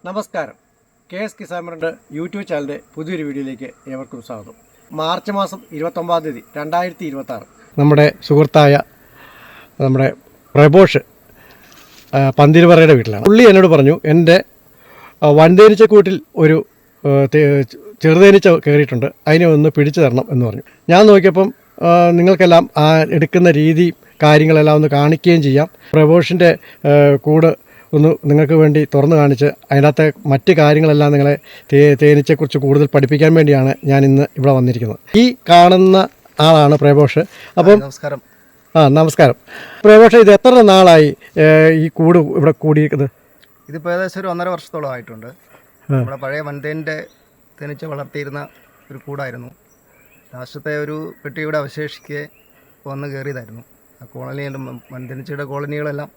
നമസ്കാരം. KS കിസാമറിൻ്റെ YouTube ചാനലിൻ്റെ പുതിയൊരു വീഡിയോയിലേക്ക് ഏവർക്കും സ്വാഗതം. മാർച്ച് മാസം 29 2026 നമ്മുടെ സുഹൃത്തായ നമ്മുടെ പ്രബോഷ് പന്തിരുവറയുടെ വീട്ടിലാണ്. പുള്ളി എന്നോട് പറഞ്ഞു, എൻ്റെ വൻതേനീച്ചക്കൂട്ടിൽ ഒരു ചെറുതേനീച്ച കയറിയിട്ടുണ്ട്, അതിനെ ഒന്ന് പിടിച്ചു തരണം എന്ന് പറഞ്ഞു. ഞാൻ നോക്കിയപ്പം നിങ്ങൾക്കെല്ലാം എടുക്കുന്ന രീതിയും കാര്യങ്ങളെല്ലാം ഒന്ന് കാണിക്കുകയും ചെയ്യാം. പ്രബോഷിൻ്റെ കൂട് ഒന്ന് നിങ്ങൾക്ക് വേണ്ടി തുറന്നു കാണിച്ച് അതിനകത്തെ മറ്റ് കാര്യങ്ങളെല്ലാം നിങ്ങളെ തേനീച്ചയെക്കുറിച്ച് കൂടുതൽ പഠിപ്പിക്കാൻ വേണ്ടിയാണ് ഞാൻ ഇന്ന് ഇവിടെ വന്നിരിക്കുന്നത്. ഈ കാണുന്ന ആളാണ് പ്രബോഷ്. അപ്പം നമസ്കാരം. നമസ്കാരം പ്രബോഷ്. ഇത് എത്ര നാളായി ഈ കൂട് ഇവിടെ കൂടിയിരിക്കുന്നത്? ഇതിപ്പോൾ ഏകദേശം ഒരു 1.5 വർഷത്തോളം ആയിട്ടുണ്ട്. നമ്മുടെ പഴയ വൻതേനിൻ്റെ തേനീച്ച വളർത്തിയിരുന്ന ഒരു കൂടായിരുന്നു. ലാസ്റ്റത്തെ ഒരു പെട്ടിയുടെ അവശേഷിക്കെ വന്ന് കയറിയതായിരുന്നു. ആ കോളനിയിലും വൻതേനീച്ചയുടെ കോളനികളെല്ലാം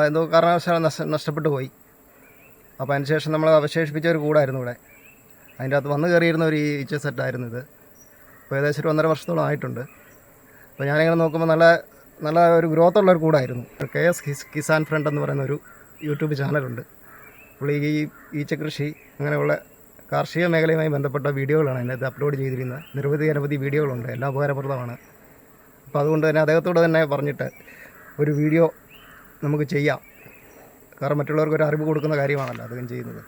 എന്തോ കാരണവശാൽ നഷ്ടപ്പെട്ടു പോയി. അപ്പോൾ അതിന് ശേഷം നമ്മൾ അവശേഷിപ്പിച്ച ഒരു കൂടായിരുന്നു ഇവിടെ. അതിൻ്റെ അകത്ത് വന്ന് കയറിയിരുന്ന ഒരു ഈച്ച സെറ്റായിരുന്നു ഇത്. ഇപ്പോൾ ഏകദേശം ഒരു 1.5 വർഷത്തോളം ആയിട്ടുണ്ട്. അപ്പോൾ ഞാനിങ്ങനെ നോക്കുമ്പോൾ നല്ല ഒരു ഗ്രോത്തുള്ള ഒരു കൂടായിരുന്നു. KS കിസാൻ ഫ്രണ്ട് എന്ന് പറയുന്ന ഒരു യൂട്യൂബ് ചാനലുണ്ട്. പുള്ളി ഈ ഈച്ച കൃഷി അങ്ങനെയുള്ള കാർഷിക മേഖലയുമായി ബന്ധപ്പെട്ട വീഡിയോകളാണ് അതിനകത്ത് അപ്ലോഡ് ചെയ്തിരിക്കുന്നത്. നിരവധി വീഡിയോകളുണ്ട്, എല്ലാം ഉപകാരപ്രദമാണ്. അപ്പോൾ അതുകൊണ്ട് തന്നെ അദ്ദേഹത്തോട് തന്നെ പറഞ്ഞിട്ട് ഒരു വീഡിയോ നമുക്ക് ചെയ്യാം. കാരണം മറ്റുള്ളവർക്ക് ഒരു അറിവ് കൊടുക്കുന്ന കാര്യമാണല്ലോ അദ്ദേഹം ചെയ്യുന്നത്.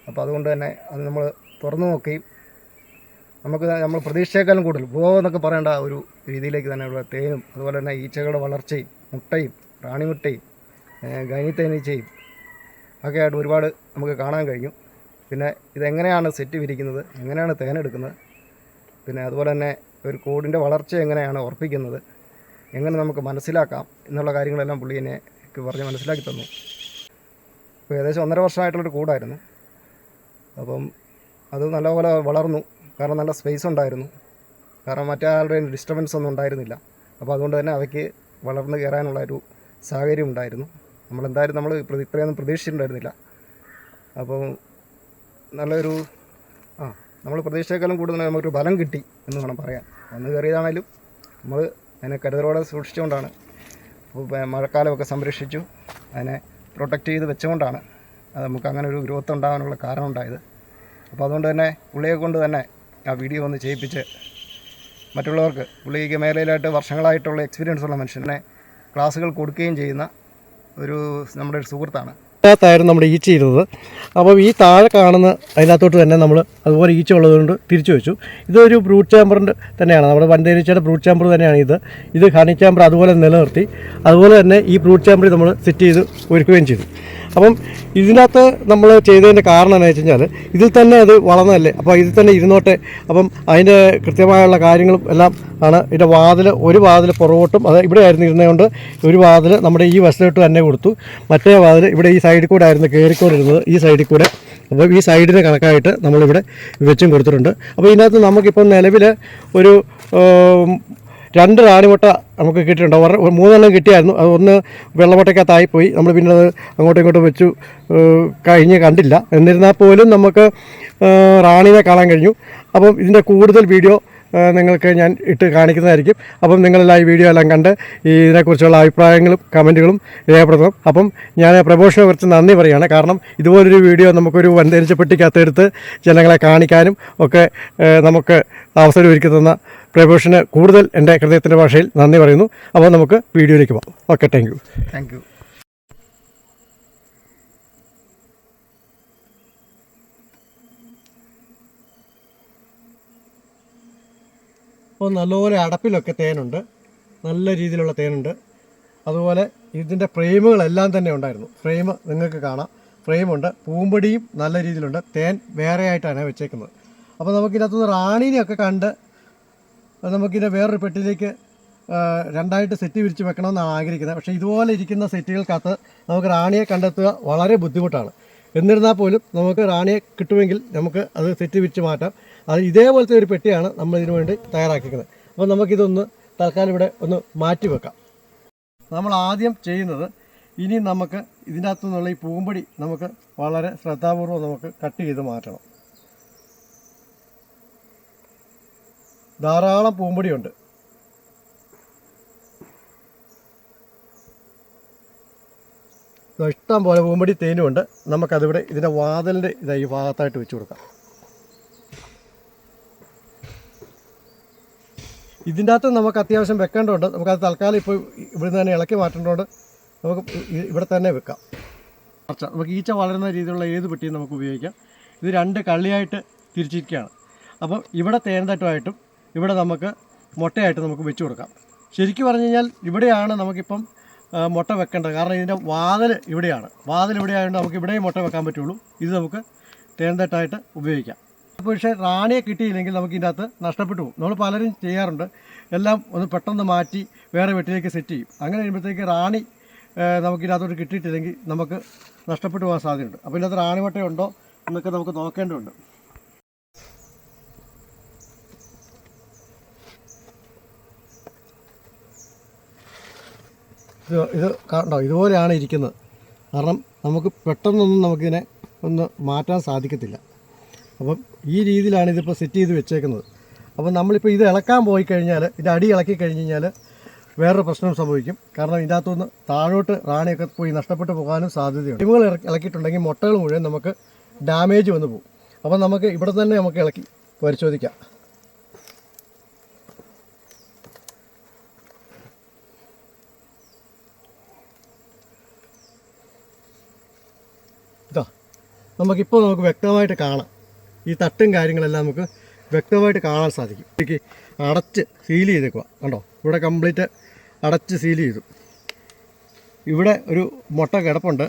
അപ്പോൾ അതുകൊണ്ട് തന്നെ അത് നമ്മൾ തുറന്നു നോക്കുകയും നമ്മൾ പ്രതീക്ഷയെക്കാളും കൂടുതൽ എന്നൊക്കെ പറയേണ്ട ഒരു രീതിയിലേക്ക് തന്നെ ഉള്ള തേനും അതുപോലെ തന്നെ ഈച്ചകളുടെ വളർച്ചയും മുട്ടയും റാണിമുട്ടയും ഗൈനിത്തേനീച്ചയും ഒക്കെ ആയിട്ട് ഒരുപാട് നമുക്ക് കാണാൻ കഴിഞ്ഞു. പിന്നെ ഇതെങ്ങനെയാണ് സെറ്റ് വിരിക്കുന്നത്, എങ്ങനെയാണ് തേനെടുക്കുന്നത്, പിന്നെ അതുപോലെ തന്നെ ഒരു കൂടിൻ്റെ വളർച്ച എങ്ങനെയാണ് ഉറപ്പിക്കുന്നത്, എങ്ങനെ നമുക്ക് മനസ്സിലാക്കാം എന്നുള്ള കാര്യങ്ങളെല്ലാം പുള്ളി എന്നെ പറഞ്ഞ് മനസ്സിലാക്കി തന്നു. അപ്പോൾ ഏകദേശം 1.5 വർഷമായിട്ടുള്ളൊരു കൂടായിരുന്നു. അപ്പം അത് നല്ലപോലെ വളർന്നു. കാരണം നല്ല സ്പേസ് ഉണ്ടായിരുന്നു. കാരണം മറ്റേ ആളുടെയും ഡിസ്റ്റർബൻസ് ഒന്നും ഉണ്ടായിരുന്നില്ല. അപ്പോൾ അതുകൊണ്ട് തന്നെ അവയ്ക്ക് വളർന്ന് കയറാനുള്ള ഒരു സാഹചര്യം ഉണ്ടായിരുന്നു. നമ്മൾ ഇത്രയൊന്നും പ്രതീക്ഷിച്ചിട്ടുണ്ടായിരുന്നില്ല. അപ്പം നല്ലൊരു നമ്മൾ പ്രതീക്ഷയെക്കാളും കൂടുതൽ നമുക്കൊരു ബലം കിട്ടി എന്ന് വേണം പറയാൻ. വന്ന് കയറിയതാണേലും നമ്മൾ അതിനെ കരുതലോടെ സൂക്ഷിച്ചുകൊണ്ടാണ്, മഴക്കാലമൊക്കെ സംരക്ഷിച്ചു അതിനെ പ്രൊട്ടക്റ്റ് ചെയ്ത് വെച്ചുകൊണ്ടാണ് അത് നമുക്ക് അങ്ങനെ ഒരു ഗ്രോത്ത് ഉണ്ടാകാനുള്ള കാരണം ഉണ്ടായത്. അപ്പോൾ അതുകൊണ്ട് തന്നെ പുള്ളിയെ കൊണ്ട് തന്നെ ആ വീഡിയോ ഒന്ന് ചെയ്യിപ്പിച്ച് മറ്റുള്ളവർക്ക്, പുള്ളിക്ക് മേഖലയിലായിട്ട് വർഷങ്ങളായിട്ടുള്ള എക്സ്പീരിയൻസ് ഉള്ള മനുഷ്യനെ ക്ലാസ്സുകൾ കൊടുക്കുകയും ചെയ്യുന്ന നമ്മുടെ ഒരു സുഹൃത്താണ്. ായിരുന്നു നമ്മുടെ ഈച്ച ഇരുന്നത്. അപ്പോൾ ഈ താഴെ കാണുന്ന അതിനകത്തോട്ട് തന്നെ നമ്മൾ അതുപോലെ ഈച്ച ഉള്ളതുകൊണ്ട് തിരിച്ചു വെച്ചു. ഇതൊരു ബ്രൂട്ട് ചാമ്പറിൻ്റെ തന്നെയാണ്, നമ്മുടെ വൻതേനീച്ചയുടെ ബ്രൂട്ട് ചാമ്പർ തന്നെയാണ് ഇത് ഹണി ചാമ്പർ അതുപോലെ നിലനിർത്തി. അതുപോലെ തന്നെ ഈ ബ്രൂട്ട് ചാമ്പർ നമ്മൾ സെറ്റ് ചെയ്ത് ഒരുക്കുകയും ചെയ്തു. അപ്പം ഇതിനകത്ത് നമ്മൾ ചെയ്തതിൻ്റെ കാരണം എന്ന് വെച്ച് കഴിഞ്ഞാൽ ഇതിൽ തന്നെ അത് വളർന്നതല്ലേ, അപ്പോൾ ഇതിൽ തന്നെ ഇരുന്നോട്ടെ. അപ്പം അതിൻ്റെ കൃത്യമായുള്ള കാര്യങ്ങളും എല്ലാം ആണ്. ഇതിൻ്റെ ഒരു വാതിൽ പുറകോട്ടും, അത് ഇവിടെ ആയിരുന്നു ഇരുന്നതുകൊണ്ട് ഒരു വാതിൽ നമ്മുടെ ഈ വശത്തോട്ട് തന്നെ കൊടുത്തു. മറ്റേ വാതിൽ ഇവിടെ ഈ സൈഡിൽ കൂടെ ആയിരുന്നു കയറിക്കൊണ്ടിരുന്നത്, ഈ സൈഡിൽ കൂടെ. അപ്പോൾ ഈ സൈഡിന് കണക്കായിട്ട് നമ്മളിവിടെ വെച്ചും കൊടുത്തിട്ടുണ്ട്. അപ്പോൾ ഇതിനകത്ത് നമുക്കിപ്പം നിലവിൽ ഒരു 2 റാണിമുട്ട നമുക്ക് കിട്ടിയിട്ടുണ്ട്. 3 കിട്ടിയായിരുന്നു. അത് ഒന്ന് വെള്ളമുട്ടയ്ക്കകത്തായിപ്പോയി. നമ്മൾ പിന്നെ അത് അങ്ങോട്ടും ഇങ്ങോട്ടും വെച്ചു കണ്ടില്ല. എന്നിരുന്നാൽ പോലും നമുക്ക് റാണിനെ കാണാൻ കഴിഞ്ഞു. അപ്പം ഇതിൻ്റെ കൂടുതൽ വീഡിയോ നിങ്ങൾക്ക് ഞാൻ ഇട്ട് കാണിക്കുന്നതായിരിക്കും. അപ്പം നിങ്ങളെല്ലാം ഈ വീഡിയോ എല്ലാം കണ്ട് ഇതിനെക്കുറിച്ചുള്ള അഭിപ്രായങ്ങളും കമൻറ്റുകളും രേഖപ്പെടുത്തണം. അപ്പം ഞാൻ പ്രബോഷനെ കുറിച്ച് നന്ദി പറയുകയാണ്. കാരണം ഇതുപോലൊരു വീഡിയോ നമുക്കൊരു വൻതേനീച്ച പെട്ടിക്കകത്തെടുത്ത് ജനങ്ങളെ കാണിക്കാനും ഒക്കെ നമുക്ക് അവസരം ഒരുക്കി തന്ന പ്രബോഷന് കൂടുതൽ എൻ്റെ ഹൃദയത്തിൻ്റെ ഭാഷയിൽ നന്ദി പറയുന്നു. അപ്പോൾ നമുക്ക് വീഡിയോയിലേക്ക് പോകാം. Okay, thank you. അപ്പോൾ നല്ലപോലെ അടപ്പിലൊക്കെ തേനുണ്ട്, നല്ല രീതിയിലുള്ള തേനുണ്ട്. അതുപോലെ ഇതിൻ്റെ ഫ്രെയിമുകളെല്ലാം തന്നെ ഉണ്ടായിരുന്നു. ഫ്രെയിം നിങ്ങൾക്ക് കാണാം, ഫ്രെയിമുണ്ട്. പൂമ്പൊടിയും നല്ല രീതിയിലുണ്ട്. തേൻ വേറെ ആയിട്ടാണ് വെച്ചേക്കുന്നത്. അപ്പോൾ നമുക്കിതിനകത്തുനിന്ന് റാണീനെയൊക്കെ കണ്ട് നമുക്കിതിനെ വേറൊരു പെട്ടിയിലേക്ക് 2ആയിട്ട് സെറ്റ് വിരിച്ച് വെക്കണമെന്നാണ് ആഗ്രഹിക്കുന്നത്. പക്ഷേ ഇതുപോലെ ഇരിക്കുന്ന സെറ്റുകൾക്കകത്ത് നമുക്ക് റാണിയെ കണ്ടെത്തുക വളരെ ബുദ്ധിമുട്ടാണ്. എന്നിരുന്നാൽ പോലും നമുക്ക് റാണിയെ കിട്ടുമെങ്കിൽ നമുക്ക് അത് സെറ്റ് വിരിച്ച് മാറ്റാം. അത് ഇതേപോലത്തെ ഒരു പെട്ടിയാണ് നമ്മൾ ഇതിനു വേണ്ടി തയ്യാറാക്കിക്കുന്നത്. അപ്പോൾ നമുക്കിതൊന്ന് തൽക്കാലം ഇവിടെ ഒന്ന് മാറ്റി വെക്കാം. നമ്മൾ ആദ്യം ചെയ്യുന്നത്, ഇനി നമുക്ക് ഇതിൻ്റെ അകത്തു നിന്നുള്ള ഈ പൂമ്പൊടി നമുക്ക് വളരെ ശ്രദ്ധാപൂർവ്വം നമുക്ക് കട്ട് ചെയ്ത് മാറ്റണം. ധാരാളം പൂമ്പൊടിയുണ്ട്. ഇഷ്ടം പോലെ പൂമ്പടി തേനുമുണ്ട്. നമുക്കതിവിടെ ഇതിൻ്റെ വാതിലിൻ്റെ ഈ ഭാഗത്തായിട്ട് വെച്ച് കൊടുക്കാം. ഇതിൻ്റെ അകത്ത് നമുക്ക് അത്യാവശ്യം വെക്കേണ്ടതുണ്ട്. നമുക്കത് തൽക്കാലം ഇപ്പോൾ ഇവിടുന്ന് തന്നെ ഇളക്കി മാറ്റേണ്ടതുകൊണ്ട് നമുക്ക് ഇവിടെ തന്നെ വെക്കാം. നമുക്ക് ഈച്ച വളരുന്ന രീതിയിലുള്ള ഏത് പെട്ടിയും നമുക്ക് ഉപയോഗിക്കാം. ഇത് 2 കള്ളിയായിട്ട് തിരിച്ചിരിക്കുകയാണ്. അപ്പം ഇവിടെ തേൻതട്ടുമായിട്ടും ഇവിടെ നമുക്ക് മുട്ടയായിട്ട് നമുക്ക് വെച്ച് കൊടുക്കാം. ശരിക്കും പറഞ്ഞു കഴിഞ്ഞാൽ ഇവിടെയാണ് നമുക്കിപ്പം മുട്ട വെക്കേണ്ടത്. കാരണം ഇതിൻ്റെ വാതിൽ ഇവിടെയാണ്. വാതിൽ ഇവിടെ ആയതുകൊണ്ട് നമുക്ക് ഇവിടെയും മുട്ട വെക്കാൻ പറ്റുള്ളൂ. ഇത് നമുക്ക് തേൻതട്ടായിട്ട് ഉപയോഗിക്കാം. പക്ഷേ റാണിയെ കിട്ടിയില്ലെങ്കിൽ നമുക്ക് ഇതിൻ്റെ അകത്ത് നഷ്ടപ്പെട്ടു പോകും. നമ്മൾ പലരും ചെയ്യാറുണ്ട്. എല്ലാം ഒന്ന് പെട്ടെന്ന് മാറ്റി വേറെ വെട്ടിലേക്ക് സെറ്റ് ചെയ്യും. അങ്ങനെ കഴിയുമ്പോഴത്തേക്ക് റാണി നമുക്കിതിനകത്തോട്ട് കിട്ടിയിട്ടില്ലെങ്കിൽ നമുക്ക് നഷ്ടപ്പെട്ടു പോകാൻ സാധ്യതയുണ്ട്. അപ്പോൾ ഇതിനകത്ത് റാണി മുട്ടയുണ്ടോ എന്നൊക്കെ നമുക്ക് നോക്കേണ്ടതുണ്ട്. ഇത് കണ്ടോ, ഇതുപോലെയാണ് ഇരിക്കുന്നത്. കാരണം നമുക്ക് പെട്ടെന്നൊന്നും നമുക്കിതിനെ ഒന്ന് മാറ്റാൻ സാധിക്കത്തില്ല. അപ്പം ഈ രീതിയിലാണ് ഇതിപ്പോൾ സെറ്റ് ചെയ്ത് വെച്ചേക്കുന്നത്. അപ്പം നമ്മളിപ്പോൾ ഇത് ഇളക്കാൻ പോയി കഴിഞ്ഞാൽ, ഇത് അടി ഇളക്കി കഴിഞ്ഞ് കഴിഞ്ഞാൽ വേറൊരു പ്രശ്നം സംഭവിക്കും. കാരണം ഇതിൻ്റെ അകത്തുനിന്ന് താഴോട്ട് റാണിയൊക്കെ പോയി നഷ്ടപ്പെട്ടു പോകാനും സാധ്യതയുണ്ട്. ഇവകൾ ഇളക്കിയിട്ടുണ്ടെങ്കിൽ മുട്ടകൾ മുഴുവൻ നമുക്ക് ഡാമേജ് വന്ന് പോകും. അപ്പം നമുക്ക് ഇവിടെ തന്നെ നമുക്ക് ഇളക്കി പരിശോധിക്കാം. ഇതാ നമുക്കിപ്പോൾ നമുക്ക് വ്യക്തമായിട്ട് കാണാം. ഈ തട്ടും കാര്യങ്ങളെല്ലാം നമുക്ക് വ്യക്തമായിട്ട് കാണാൻ സാധിക്കും. ഇതിലേക്ക് അടച്ച് സീൽ ചെയ്തേക്കുക. കണ്ടോ, ഇവിടെ കംപ്ലീറ്റ് അടച്ച് സീൽ ചെയ്തു. ഇവിടെ ഒരു മുട്ട കിടപ്പുണ്ട്.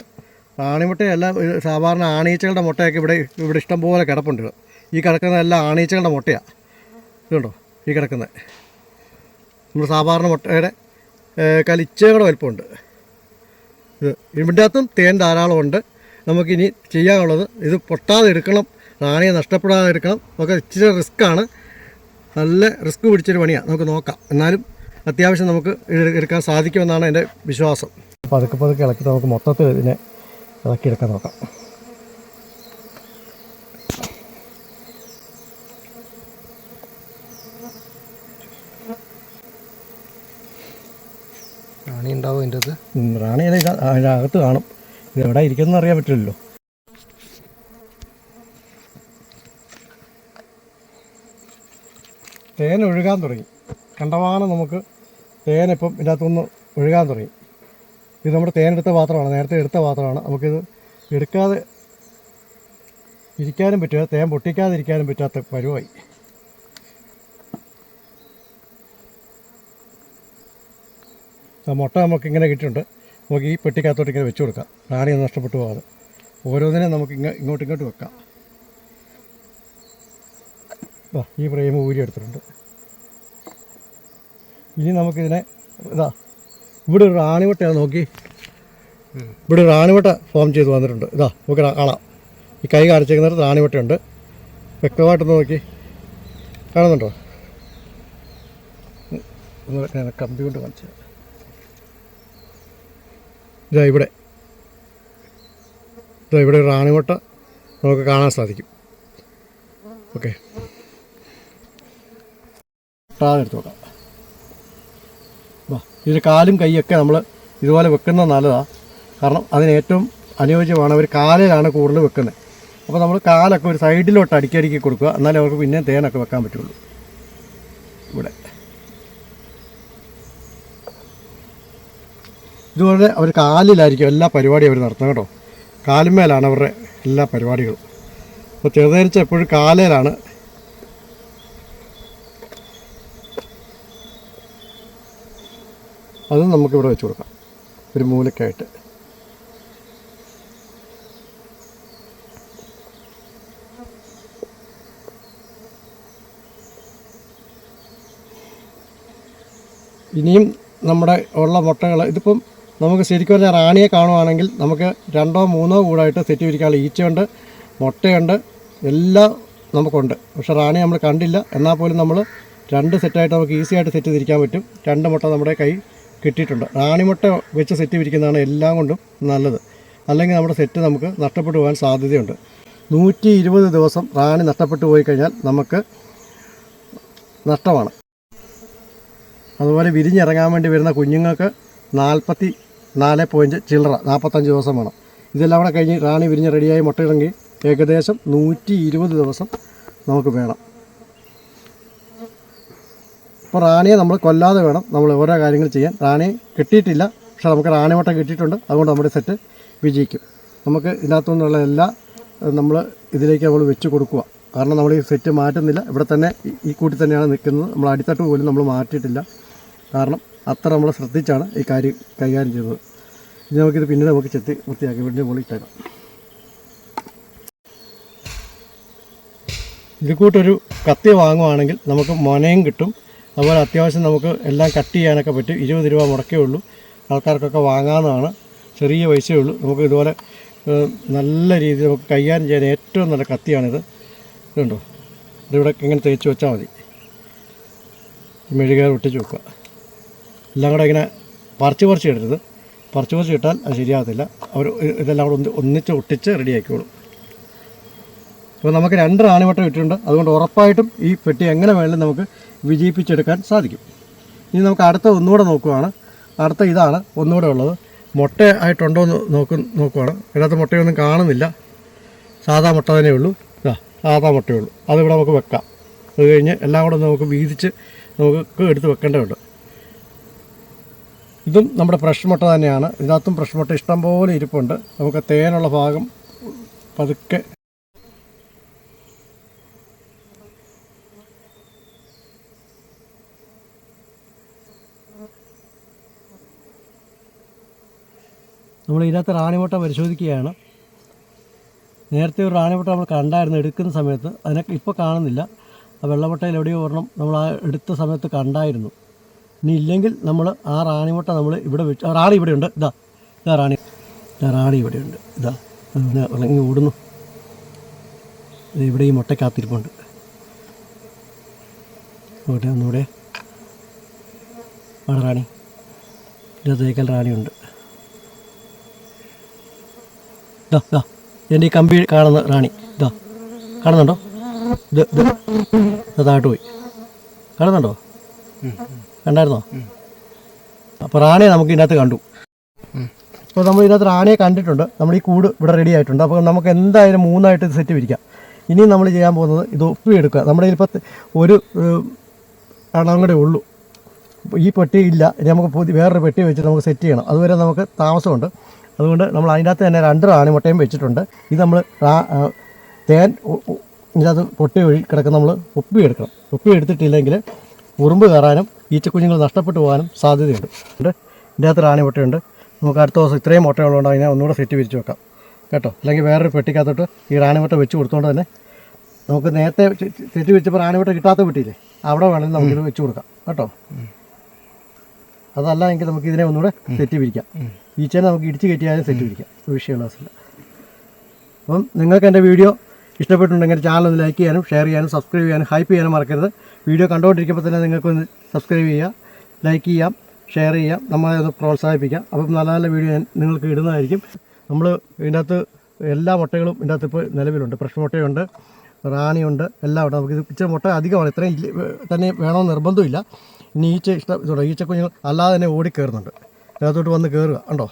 ആണിമുട്ടയല്ല, സാധാരണ ആണീച്ചകളുടെ മുട്ടയൊക്കെ ഇവിടെ ഇഷ്ടംപോലെ കിടപ്പുണ്ട്. ഈ കിടക്കുന്ന എല്ലാം ആണീച്ചകളുടെ മുട്ടയാണ്. ഇതുണ്ടോ ഈ കിടക്കുന്നത് നമ്മൾ സാധാരണ മുട്ടയുടെ കലിച്ചകളുടെ വലുപ്പമുണ്ട്. ഇതിൻ്റെ അകത്തും തേൻ ധാരാളമുണ്ട്. നമുക്കിനി ചെയ്യാനുള്ളത് ഇത് പൊട്ടാതെ എടുക്കണം, റാണിയെ നഷ്ടപ്പെടാതെ എടുക്കണം. നമുക്ക് ഇച്ചിരി റിസ്ക്കാണ്, നല്ല റിസ്ക് പിടിച്ചൊരു പണിയാണ്. നമുക്ക് നോക്കാം. എന്നാലും അത്യാവശ്യം നമുക്ക് എടുക്കാൻ സാധിക്കുമെന്നാണ് എൻ്റെ വിശ്വാസം. പതുക്കെ പതുക്കെ ഇളക്കി നമുക്ക് മൊത്തത്തിൽ ഇതിനെ ഇളക്കിയെടുക്കാൻ നോക്കാം. റാണി ഉണ്ടാവും ഇതിൻ്റെ അത്. റാണി അതിനകത്ത് കാണും. ഇത് എവിടെ ഇരിക്കുമെന്ന് അറിയാൻ പറ്റില്ലല്ലോ. തേൻ ഒഴുകാൻ തുടങ്ങി. കണ്ടമാനം നമുക്ക് തേനിപ്പം ഇതിനകത്തുനിന്ന് ഒഴുകാൻ തുടങ്ങി. ഇത് നമ്മുടെ തേനെടുത്ത പാത്രമാണ്, നേരത്തെ എടുത്ത പാത്രമാണ്. നമുക്കിത് എടുക്കാതെ ഇരിക്കാനും പറ്റുക, തേൻ പൊട്ടിക്കാതിരിക്കാനും പറ്റാത്ത പരുവായി. മുട്ട നമുക്കിങ്ങനെ കിട്ടിയിട്ടുണ്ട്. നമുക്ക് ഈ പെട്ടിക്കകത്തോട്ട് ഇങ്ങനെ വെച്ച് കൊടുക്കാം, റാണിയൊന്നും നഷ്ടപ്പെട്ടു പോകാതെ. ഓരോന്നിനും നമുക്ക് ഇങ്ങോട്ട് വെക്കാം. ഈ ഫ്രെയിം ഊരി എടുത്തിട്ടുണ്ട്. ഇനി നമുക്കിതിനെ ഇവിടെ ഒരു റാണിമുട്ടയാണ്. നോക്കി, ഇവിടെ ഒരു റാണിമുട്ട ഫോം ചെയ്ത് വന്നിട്ടുണ്ട്. നമുക്ക് കാണാം. ഈ കൈ കാണിച്ചേക്കുന്നത് റാണിമുട്ടയുണ്ട്. വ്യക്തമായിട്ടൊന്ന് നോക്കി കാണുന്നുണ്ടോ? ഞാൻ കമ്പി കൊണ്ട് കാണിച്ചു. ഇവിടെ ഒരു റാണിമുട്ട നമുക്ക് കാണാൻ സാധിക്കും. ഓക്കെ, എടുത്ത് നോക്കാം. ഇതിൽ കാലും കൈയൊക്കെ നമ്മൾ ഇതുപോലെ വെക്കുന്നത് നല്ലതാണ്. കാരണം അതിന് ഏറ്റവും അനുയോജ്യമാണ്. അവർ കാലിലാണ് കൂടുതൽ വെക്കുന്നത്. അപ്പോൾ നമ്മൾ കാലൊക്കെ ഒരു സൈഡിലോട്ട് അടുക്കി കൊടുക്കുക. എന്നാലേ അവർക്ക് പിന്നെ തേനൊക്കെ വെക്കാൻ പറ്റുള്ളൂ. ഇവിടെ ഇതുപോലെ അവർ കാലിലായിരിക്കും എല്ലാ പരിപാടിയും അവർ നടത്തുന്നത് കേട്ടോ. കാലുമേലാണ് അവരുടെ എല്ലാ പരിപാടികളും. അപ്പോൾ ചെറുതേനീച്ച എപ്പോഴും കാലയിലാണ്. അതും നമുക്കിവിടെ വെച്ച് കൊടുക്കാം, ഒരു മൂലക്കായിട്ട്. ഇനിയും നമ്മുടെ ഉള്ള മുട്ടകൾ ഇതിപ്പം നമുക്ക് ശരിക്കും പറഞ്ഞാൽ റാണിയെ കാണുവാണെങ്കിൽ നമുക്ക് 2 or 3 കൂടായിട്ട് സെറ്റ് വിരിക്കാനുള്ള ഈച്ചയുണ്ട്, മുട്ടയുണ്ട്, എല്ലാം നമുക്കുണ്ട്. പക്ഷേ റാണി നമ്മൾ കണ്ടില്ല. എന്നാൽ പോലും നമ്മൾ 2 സെറ്റായിട്ട് നമുക്ക് ഈസി ആയിട്ട് സെറ്റ് തിരിക്കാൻ പറ്റും. 2 മുട്ട നമ്മുടെ കൈ കിട്ടിയിട്ടുണ്ട്. റാണിമുട്ട വെച്ച് സെറ്റ് വിരിക്കുന്നതാണ് എല്ലാം കൊണ്ടും നല്ലത്. അല്ലെങ്കിൽ നമ്മുടെ സെറ്റ് നമുക്ക് നഷ്ടപ്പെട്ടു പോകാൻ സാധ്യതയുണ്ട്. 120 ദിവസം റാണി നഷ്ടപ്പെട്ടു പോയി കഴിഞ്ഞാൽ നമുക്ക് നഷ്ടമാണ്. അതുപോലെ വിരിഞ്ഞിറങ്ങാൻ വേണ്ടി വരുന്ന കുഞ്ഞുങ്ങൾക്ക് 4 ചില്ലറ 45 ദിവസം വേണം. ഇതെല്ലാം കൂടെ കഴിഞ്ഞ് റാണി വിരിഞ്ഞ് റെഡിയായി മുട്ടയിറങ്ങി ഏകദേശം 120 ദിവസം നമുക്ക് വേണം. അപ്പോൾ റാണിയെ നമ്മൾ കൊല്ലാതെ വേണം നമ്മൾ ഓരോ കാര്യങ്ങൾ ചെയ്യാൻ. റാണിയെ കിട്ടിയിട്ടില്ല, പക്ഷേ നമുക്ക് റാണി മുട്ട കിട്ടിയിട്ടുണ്ട്. അതുകൊണ്ട് നമ്മുടെ സെറ്റ് വിജയിക്കും. നമുക്ക് ഇതിനകത്തുനിന്നുള്ള എല്ലാ നമ്മൾ ഇതിലേക്ക് നമ്മൾ വെച്ച് കൊടുക്കുക. കാരണം നമ്മൾ ഈ സെറ്റ് മാറ്റുന്നില്ല, ഇവിടെ തന്നെ ഈ കൂട്ടി തന്നെയാണ് നിൽക്കുന്നത്. നമ്മൾ അടിത്തട്ട് പോലും നമ്മൾ മാറ്റിയിട്ടില്ല. കാരണം അത്ര നമ്മൾ ശ്രദ്ധിച്ചാണ് ഈ കാര്യം കൈകാര്യം ചെയ്തത്. ഇനി നമുക്കിത് പിന്നീട് നമുക്ക് ചെത്തി വൃത്തിയാക്കി വീടിൻ്റെ മുകളിൽ ഇട്ടേക്കാം. ഇത് കൂട്ടൊരു കത്തി വാങ്ങുവാണെങ്കിൽ നമുക്ക് മൊനയും കിട്ടും. അതുപോലെ അത്യാവശ്യം നമുക്ക് എല്ലാം കട്ട് ചെയ്യാനൊക്കെ പറ്റും. 20 രൂപ മുടക്കേ ഉള്ളൂ. ആൾക്കാർക്കൊക്കെ വാങ്ങാവുന്നതാണ്. ചെറിയ പൈസയേ ഉള്ളൂ. നമുക്ക് ഇതുപോലെ നല്ല രീതിയിൽ നമുക്ക് കൈകാര്യം ചെയ്യാൻ ഏറ്റവും നല്ല കത്തിയാണിത്. ഇതുണ്ടോ, ഇതിവിടെ ഇങ്ങനെ തേച്ച് വെച്ചാൽ മതി. മെഴുകേർ ഒട്ടിച്ച് വെക്കുക. എല്ലാം കൂടെ ഇങ്ങനെ പറിച്ച് ഇടരുത്. പറിച്ച് ഇട്ടാൽ അത് ശരിയാകത്തില്ല. അവർ ഇതെല്ലാം കൂടെ ഒന്നിച്ച് ഒട്ടിച്ച് റെഡിയാക്കിക്കോളും. അപ്പോൾ നമുക്ക് 2 റാണിമുട്ട ഇട്ടിട്ടുണ്ട്. അതുകൊണ്ട് ഉറപ്പായിട്ടും ഈ പെട്ടി എങ്ങനെ വേണമെങ്കിലും നമുക്ക് വിജയിപ്പിച്ചെടുക്കാൻ സാധിക്കും. ഇനി നമുക്ക് അടുത്ത ഒന്നുകൂടെ നോക്കുകയാണ്. അടുത്ത ഇതാണ് ഒന്നുകൂടെ ഉള്ളത്. മുട്ട ആയിട്ടുണ്ടോ എന്ന് നോക്കുവാണ്. ഇതിനകത്ത് മുട്ടയൊന്നും കാണുന്നില്ല. സാധാ മുട്ട തന്നെ ഉള്ളൂ. സാധാ മുട്ടയേ ഉള്ളൂ. അതിവിടെ നമുക്ക് വെക്കാം. അത് കഴിഞ്ഞ് എല്ലാം കൂടെ നമുക്ക് വീതിച്ച് നമുക്ക് എടുത്ത് വെക്കേണ്ടതുണ്ട്. ഇതും നമ്മുടെ ഫ്രഷ് മുട്ട തന്നെയാണ്. ഇതിനകത്തും ഫ്രഷ് മുട്ട ഇഷ്ടംപോലെ ഇരിപ്പുണ്ട്. നമുക്ക് തേനുള്ള ഭാഗം പതുക്കെ നമ്മൾ ഇതിനകത്ത് റാണിമുട്ട പരിശോധിക്കുകയാണ്. നേരത്തെ ഒരു റാണിമുട്ട നമ്മൾ കണ്ടായിരുന്നു എടുക്കുന്ന സമയത്ത്. അതിനൊക്കെ ഇപ്പോൾ കാണുന്നില്ല. ആ വെള്ളമുട്ടയിൽ എവിടെയോ ഒരെണ്ണം നമ്മൾ ആ എടുത്ത സമയത്ത് കണ്ടായിരുന്നു. ഇനി ഇല്ലെങ്കിൽ നമ്മൾ ആ റാണിമുട്ട നമ്മൾ ഇവിടെ വെച്ച് റാണി ഇവിടെയുണ്ട്. ഇതാ റാണി ഇവിടെയുണ്ട്. ഇതാ ഇറങ്ങി ഓടുന്നു. ഇവിടെ ഈ മുട്ടയ്ക്കകത്തിരിപ്പുണ്ട്. ഇവിടെ ഒന്നുകൂടെ അവിടെ റാണി, ഇരുപത്തേക്കൽ റാണിയുണ്ട്. എൻ്റെ ഈ കമ്പി കാണുന്ന റാണി ഇതാ കാണുന്നുണ്ടോ? ഇത് താഴോട്ട് പോയി. കാണുന്നുണ്ടോ? കണ്ടായിരുന്നോ? അപ്പോൾ റാണിയെ നമുക്ക് ഇതിനകത്ത് കണ്ടു. അപ്പോൾ നമ്മൾ ഇതിനകത്ത് റാണിയെ കണ്ടിട്ടുണ്ട്. നമ്മൾ ഈ കൂട് ഇവിടെ റെഡി ആയിട്ടുണ്ട്. അപ്പോൾ നമുക്ക് എന്തായാലും 3ആയിട്ട് ഇത് സെറ്റ് പിരിക്കാം. ഇനി നമ്മൾ ചെയ്യാൻ പോകുന്നത് ഇത് ഒപ്പിയെടുക്കുക. നമ്മുടെ ഇതിലിപ്പോൾ ഒരു അണം കൂടെ ഉള്ളൂ. ഈ പെട്ടി ഇല്ല. ഇനി നമുക്ക് വേറൊരു പെട്ടി വെച്ചിട്ട് നമുക്ക് സെറ്റ് ചെയ്യണം. അതുവരെ നമുക്ക് താമസമുണ്ട്. അതുകൊണ്ട് നമ്മൾ അതിൻ്റെ അകത്ത് തന്നെ 2 റാണിമുട്ടയും വെച്ചിട്ടുണ്ട്. ഇത് നമ്മൾ തേൻ ഇതിനകത്ത് പൊട്ടി ഒഴി കിടക്കുന്ന നമ്മൾ ഒപ്പിയെടുക്കണം. ഒപ്പിയെടുത്തിട്ടില്ലെങ്കിൽ ഉറുമ്പ് കയറാനും ഈച്ചക്കുഞ്ഞുങ്ങൾ നഷ്ടപ്പെട്ടു പോകാനും സാധ്യതയുണ്ട്. ഇതിൻ്റെ അകത്ത് റാണിമുട്ടയുണ്ട്. നമുക്ക് അടുത്ത ദിവസം ഇത്രയും മുട്ടയുള്ളതുകൊണ്ട് അതിനെ ഒന്നുകൂടെ സെറ്റ് പിരിച്ച് വെക്കാം കേട്ടോ. അല്ലെങ്കിൽ വേറൊരു പെട്ടിക്കകത്തോട്ട് ഈ റാണിമുട്ട വെച്ച് കൊടുത്തുകൊണ്ട് തന്നെ നമുക്ക് നേരത്തെ സെറ്റ് പിരിച്ചപ്പോൾ റാണിമുട്ട കിട്ടാത്ത പെട്ടിയില്ലേ, അവിടെ വേണമെങ്കിൽ നമുക്കിത് വെച്ച് കൊടുക്കാം കേട്ടോ. അതല്ല എങ്കിൽ നമുക്ക് ഇതിനെ ഒന്നുകൂടെ സെറ്റ് പിരിക്കാം. ഈച്ചേനെ നമുക്ക് ഇടിച്ച് കയറ്റിയാലും സെറ്റ് പിരിക്കാം. വിഷയമുള്ള അവസ്ഥയില്ല. അപ്പം നിങ്ങൾക്ക് എൻ്റെ വീഡിയോ ഇഷ്ടപ്പെട്ടുണ്ടെങ്കിൽ ചാനൽ ഒന്ന് ലൈക്ക് ചെയ്യാനും ഷെയർ ചെയ്യാനും സബ്സ്ക്രൈബ് ചെയ്യാനും ഹൈപ്പ് ചെയ്യാനും മറക്കരുത്. വീഡിയോ കണ്ടുകൊണ്ടിരിക്കുമ്പോൾ തന്നെ നിങ്ങൾക്കൊന്ന് സബ്സ്ക്രൈബ് ചെയ്യുക, ലൈക്ക് ചെയ്യാം, ഷെയർ ചെയ്യാം, നമ്മളെ ഒന്ന് പ്രോത്സാഹിപ്പിക്കാം. അപ്പം നല്ല നല്ല വീഡിയോ ഞാൻ നിങ്ങൾക്ക് ഇടുന്നതായിരിക്കും. നമ്മൾ ഇതിനകത്ത് എല്ലാ മുട്ടകളും ഇതിൻ്റെ അകത്ത് ഇപ്പോൾ നിലവിലുണ്ട്. ഫ്രഷ് മുട്ടയുണ്ട്, റാണിയുണ്ട്, എല്ലാം ഉണ്ട്. നമുക്കിത് ഇച്ചിരി മുട്ട അധികമാണ്. ഇത്രയും തന്നെ വേണമെന്ന് നിർബന്ധമില്ല. ഇനി ഇതുണ്ട് ഈച്ചക്കുഞ്ഞുങ്ങൾ അല്ലാതെ തന്നെ ഓടിക്കയറുന്നുണ്ട്. അതിനകത്തോട്ട് വന്ന് കയറുക ഉണ്ടോ,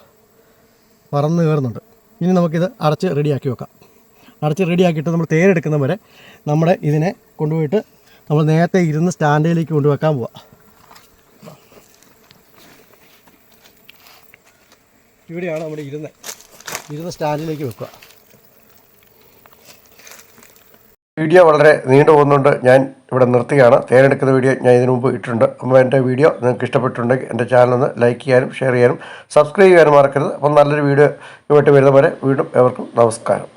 പറന്ന് കയറുന്നുണ്ട്. ഇനി നമുക്കിത് അടച്ച് റെഡിയാക്കി വെക്കാം. അടച്ച് റെഡിയാക്കിയിട്ട് നമ്മൾ തേരെടുക്കുന്ന വരെ നമ്മുടെ ഇതിനെ കൊണ്ടുപോയിട്ട് നമ്മൾ നേരത്തെ ഇരുന്ന് സ്റ്റാൻഡിലേക്ക് കൊണ്ടുവെക്കാൻ പോവാം. ഇവിടെയാണ് നമ്മൾ ഇരുന്ന് സ്റ്റാൻഡിലേക്ക് വെക്കുക. വീഡിയോ വളരെ നീണ്ടു പോകുന്നുണ്ട്. ഞാൻ ഇവിടെ നിർത്തുകയാണ്. തേനെടുക്കുന്ന വീഡിയോ ഞാൻ ഇതിനു മുമ്പ് ഇട്ടിട്ടുണ്ട്. അപ്പോൾ എൻ്റെ വീഡിയോ നിങ്ങൾക്ക് ഇഷ്ടപ്പെട്ടിട്ടുണ്ടെങ്കിൽ എൻ്റെ ചാനലൊന്ന് ലൈക്ക് ചെയ്യാനും ഷെയർ ചെയ്യാനും സബ്സ്ക്രൈബ് ചെയ്യാനും മറക്കരുത്. അപ്പം നല്ലൊരു വീഡിയോ ആയിട്ട് വരുന്നവരെ വീണ്ടും എവർക്കും നമസ്കാരം.